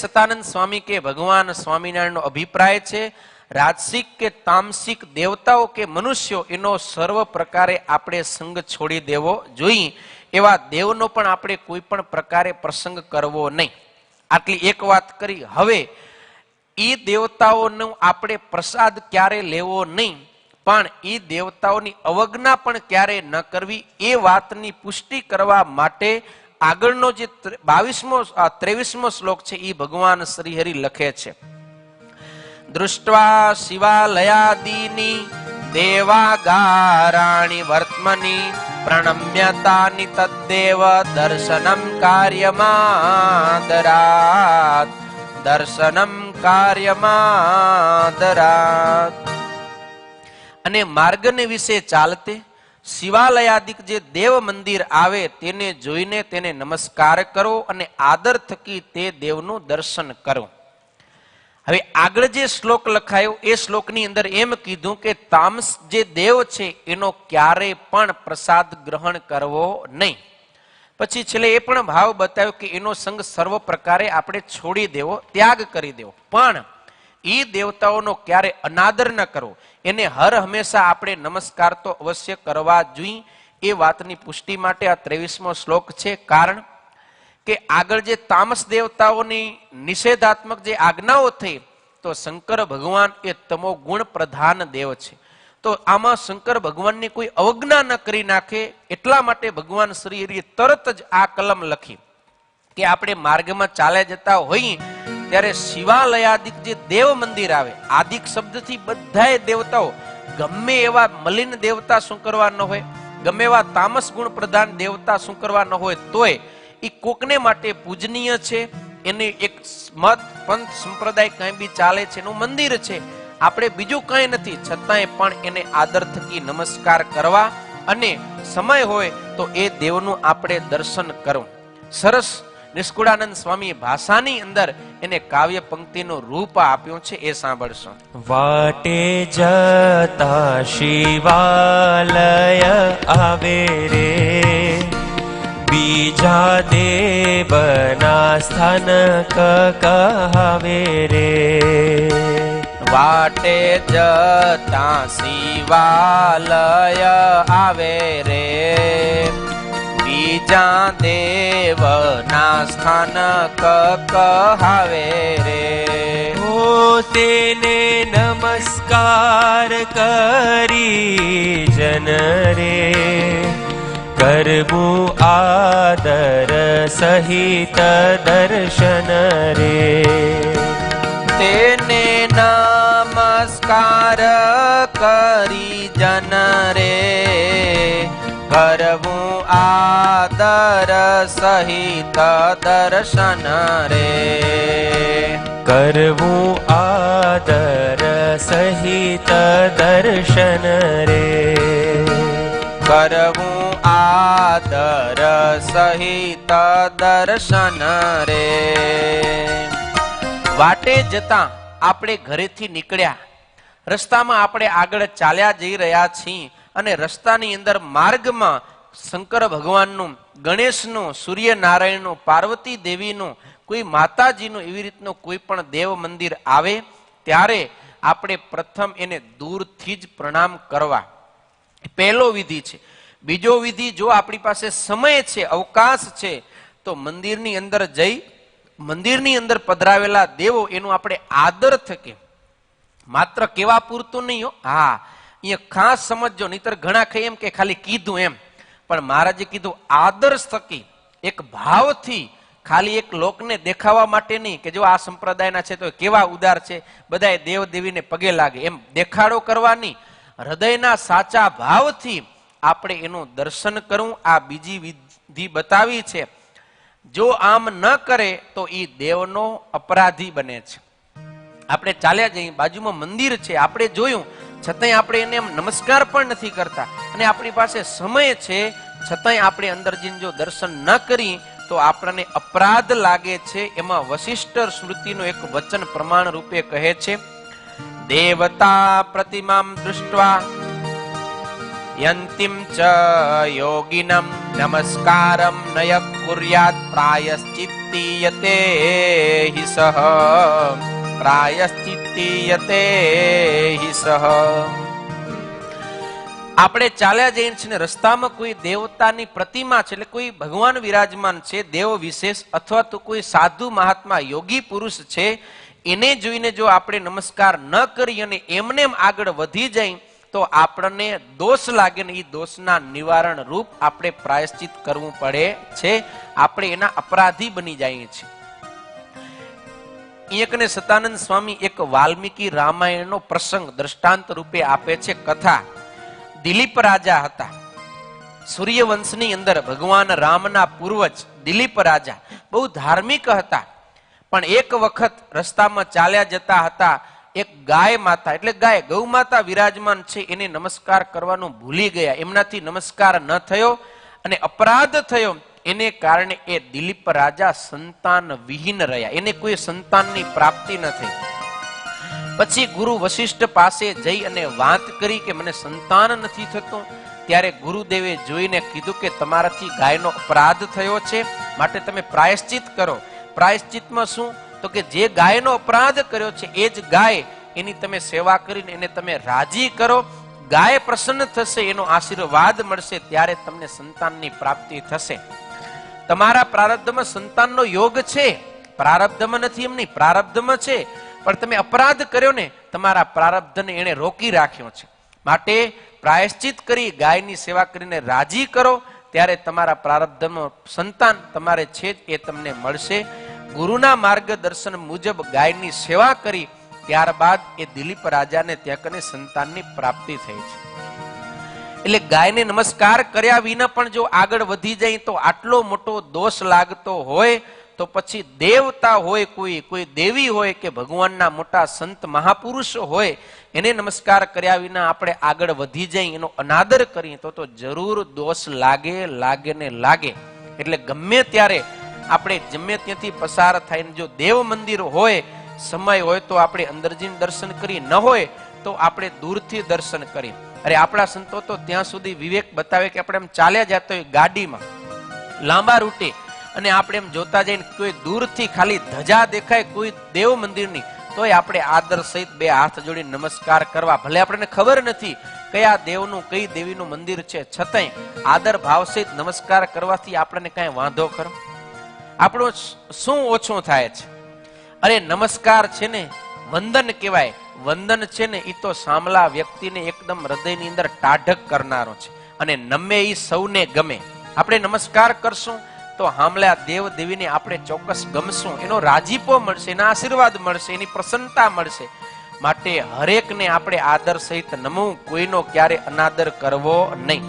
સતાનંદ સ્વામી કે ભગવાન સ્વામિનારાયણનો અભિપ્રાય છે, રાજસિક કે તામસિક દેવતાઓ કે મનુષ્યો એનો સર્વ પ્રકારે આપણે સંગ છોડી દેવો જોઈએ. એવા દેવનો પણ આપણે કોઈ પણ પ્રકારે પ્રસંગ કરવો નહીં. આટલી એક વાત કરી. હવે એ દેવતાઓનો આપણે પ્રસાદ ક્યારે લેવો નહીં, પણ એ દેવતાઓની અવજ્ઞા પણ ક્યારે ન કરવી, એ વાતની પુષ્ટિ કરવા માટે આગળનો જે 23મો શ્લોક છે એ ભગવાન શ્રીહરિ લખે છે. દૃષ્ટ્વા શિવાલયાદીની દેવાગારાણી વર્તમની પ્રણમ્યતાની તદ્દેવ દર્શનમ કાર્યમાદરાત દર્શનમ કાર્યમાદરાત. અને માર્ગને વિશે ચાલતે શિવાલયાદિક જે દેવ મંદિર આવે તેને જોઈને તેને નમસ્કાર કરો અને આદર થકી તે દેવનું દર્શન કરો. હવે આગળ જે શ્લોક લખાયો એ શ્લોકની અંદર એમ કીધું કે તામસ જે દેવ છે એનો ક્યારેય પણ પ્રસાદ ગ્રહણ કરવો નહીં. પછી છેલ્લે એ પણ ભાવ બતાવ્યો કે એનો સંગ સર્વ પ્રકારે આપણે છોડી દેવો, ત્યાગ કરી દેવો. પણ એ દેવતાઓનો ક્યારે અનાદર ન કરવો, એને હર હંમેશા આપણે નમસ્કાર તો અવશ્ય કરવા જોઈએ. એ વાતની પુષ્ટિ માટે આ 23મો શ્લોક છે. કારણ કે આગળ જે તામસ દેવતાઓની નિષેધાત્મક જે આજ્ઞાઓ થઈ, તો શંકર ભગવાન એ તમો ગુણ પ્રધાન દેવ છે. તો આમાં શંકર ભગવાનની કોઈ અવજ્ઞા ન કરી નાખે એટલા માટે ભગવાન શ્રી હરિએ તરત જ આ કલમ લખી કે આપણે માર્ગમાં ચાલ્યા જતા હોઈએ ત્યારે શિવાલયાદિક જે દેવ મંદિર આવે, આદિક શબ્દથી બધાય દેવતાઓ, ગમે એવા મલિન દેવતા શું કરવા ન હોય, ગમે એવા તામસ ગુણ પ્રધાન દેવતા શું કરવા ન હોય, તોય એ કોકને માટે પૂજનીય છે. એને એક મત પંથ સંપ્રદાય કઈ બી ચાલે છે, એનું મંદિર છે, આપણે બીજું કઈ નથી, છતાંય પણ એને આદર થકી નમસ્કાર કરવા અને સમય હોય તો એ દેવનું આપણે દર્શન કરવું. સરસ નિષ્કુળાનંદ સ્વામી ભાષાની અંદર એને કાવ્ય પંક્તિનું રૂપ આપ્યું છે, એ સાંભળશો. વાટે જતા શિવાલય આવે રે, બીજા દેવના સ્થાનક કહાવે રે. વાટે જતા શિવાલય આવે રે, બીજા દેવના સ્થાનક કહાવે રે. ઓ તેને નમસ્કાર કરી જન રે, કરવું આદર સહિત દર્શન રે. તેને નમસ્કાર કરી જન રે, કરવું આદર સહિત દર્શન રે. કરવું આદર સહિત દર્શન રે. કરવું આદર સહિત દર્શન રે. વાટે જતા આપણે ઘરેથી નીકળ્યા, રસ્તામાં આપણે આગળ ચાલ્યા જઈ રહ્યા છીએ અને રસ્તાની અંદર માર્ગમાં શંકર ભગવાનનું, ગણેશનું, સૂર્યનારાયણનું, પાર્વતી દેવીનું, કોઈ માતાજીનું એવી રીતનું કોઈ પણ દેવ મંદિર આવે ત્યારે આપણે પ્રથમ એને દૂરથી જ પ્રણામ કરવા, પહેલો વિધિ છે. બીજો વિધિ, જો આપણી પાસે સમય છે, અવકાશ છે, તો મંદિરની અંદર જઈ મંદિરની અંદર પધરાવેલા દેવો એનું આપણે આદર થકે, માત્ર કેવા પૂરતું નહીં. હા, અહીંયા ખાસ સમજજો, નહીતર ઘણા કહે એમ કે ખાલી કીધું એમ, પણ મહારાજે કીધું આદર થકી, એક ભાવથી, ખાલી એક લોકને દેખાવા માટે નહીં કે જો આ સંપ્રદાયના છે તો કેવા ઉદાર છે, બધાએ દેવ દેવીને પગે લાગે એમ દેખાડો કરવાની, હૃદયના સાચા ભાવથી આપણે એનું દર્શન કરવું. આ બીજી વિધિ બતાવી છે. જો આમ ન કરે તો એ દેવનો અપરાધી બને છે. આપણે ચાલ્યા જઈએ, બાજુમાં મંદિર છે, આપણે જોયું, છતાંય આપણે એને એમ નમસ્કાર પણ નથી કરતા, અને આપણી પાસે સમય છે છતાંય આપણે અંદર જઈને જો દર્શન ન કરી તો આપણને અપરાધ લાગે છે. એમાં વશિષ્ઠ સ્મૃતિનું એક વચન પ્રમાણ રૂપે કહે છે, દેવતા પ્રતિમામ દૃષ્ટ્વા યંતિમ ચ યોગિનમ નમસ્કારમ નય કુર્યાત પ્રાયશ્ચિત્તીયતે હિ સહ પ્રાયશ્ચિત્તીયતે હિ સહ. આપણે ચાલ્યા જઈને છે ને રસ્તામાં કોઈ દેવતાની પ્રતિમા છે, એટલે કોઈ ભગવાન વિરાજમાન છે, દેવ વિશેષ અથવા તો કોઈ સાધુ મહાત્મા યોગી પુરુષ છે, એને જોઈને જો આપણે નમસ્કાર ન કરી અને એમને આગળ વધી જાય તો આપણને દોષ લાગે ને એ દોષના નિવારણ રૂપ આપણે પ્રાયશ્ચિત કરવું પડે છે. આપણે એના અપરાધી બની જઈએ છીએ. એકને સતાનંદ સ્વામી એક વાલ્મીકી રામાયણનો પ્રસંગ દ્રષ્ટાંત રૂપે આપે છે. કથા દિલીપ રાજા હતા. સૂર્યવંશની અંદર ભગવાન રામના પૂર્વજ દિલીપ રાજા બહુ ધાર્મિક હતા. પણ એક વખત રસ્તામાં ચાલ્યા જતા હતા, એક ગાય માતા એટલે ગાય ગૌ માતા વિરાજમાન છે, એને નમસ્કાર કરવાનું ભૂલી ગયા. એમનાથી નમસ્કાર ન થયો અને અપરાધ થયો. એને કારણે એ દિલીપ રાજા સંતાન વિહીન રહ્યા. એને કોઈ સંતાનની પ્રાપ્તિ ન થઈ. પછી ગુરુ વશિષ્ઠ પાસે જઈ અને વાત કરી કે મને સંતાન નથી થતું. ત્યારે ગુરુદેવે જોઈને કીધું કે તમારાથી ગાયનો અપરાધ થયો છે, માટે તમે પ્રાયશ્ચિત કરો. પ્રાયશ્ચિતમાં શું? તો કે જે ગાયનો અપરાધ કર્યો છે એ જ ગાય એની તમે સેવા કરીને એને તમે રાજી કરો. ગાય પ્રસન્ન થશે, એનો આશીર્વાદ મળશે, ત્યારે તમને સંતાનની પ્રાપ્તિ થશે. તમારા પ્રારબ્ધમાં સંતાનનો યોગ છે, પ્રારબ્ધમાં નથી એમની, પ્રારબ્ધમાં છે. પણ તમે અપરાધ કર્યો ને, તમારા પ્રારબ્ધને એને રોકી રાખ્યો છે. માટે પ્રાયશ્ચિત કરી ગાયની સેવા કરીને રાજી કરો, ત્યારે તમારા પ્રારબ્ધમાં સંતાન તમારે છે એ તમને મળશે. ગુરુના માર્ગદર્શન મુજબ ગાયની સેવા કરી, ત્યારબાદ એ દિલીપ રાજાને ત્યાં કને સંતાનની પ્રાપ્તિ થઈ છે. એટલે ગાયને નમસ્કાર કર્યા વિના પણ જો આગળ વધી જાય તો આટલો મોટો દોષ લાગતો હોય તો પછી દેવતા હોય, કોઈ દેવી હોય કે ભગવાનના મોટા સંત મહાપુરુષો હોય, એને નમસ્કાર કર્યા વિના આપણે આગળ વધી જાય, એનો અનાદર કરીએ તો જરૂર દોષ લાગે ને લાગે. એટલે ગમે ત્યારે આપણે ગમે ત્યાંથી પસાર થઈને જો દેવ મંદિર હોય, સમય હોય તો આપણે અંદર જઈને દર્શન કરીએ, ન હોય તો આપણે દૂરથી દર્શન કરીએ. અરે આપણા સંતો તો ત્યાં સુધી વિવેક બતાવે કે આપણે એમ ચાલ્યા જતા હોય ગાડીમાં લાંબા રૂટે, અને આપણે એમ જોતા જઈને કોઈ દૂરથી ખાલી ધજા દેખાય કોઈ દેવ મંદિરની, તોય આપણે આદર સહિત બે હાથ જોડી નમસ્કાર કરવા. ભલે આપણને ખબર નથી કયા દેવનું કઈ દેવીનું મંદિર છે, છતાંય આદર ભાવ સહિત નમસ્કાર કરવાથી આપણને કઈ વાંધો ખરો? આપણો શું ઓછું થાય છે? અરે નમસ્કાર છે ને વંદન કહેવાય. વંદન છે ને એ તો સામલા વ્યક્તિને એકદમ હૃદયની અંદર ટાઢક કરનારો છે, અને નમે એ સૌને ગમે. આપણે નમસ્કાર કરશું તો હામલા દેવ દેવીને આપણે ચોક્કસ ગમશું, એનો રાજીપો મળશે, એના આશીર્વાદ મળશે, એની પ્રસન્નતા મળશે. માટે હરેકને આપણે આદર સહિત નમવું, કોઈનો ક્યારે અનાદર કરવો નહીં.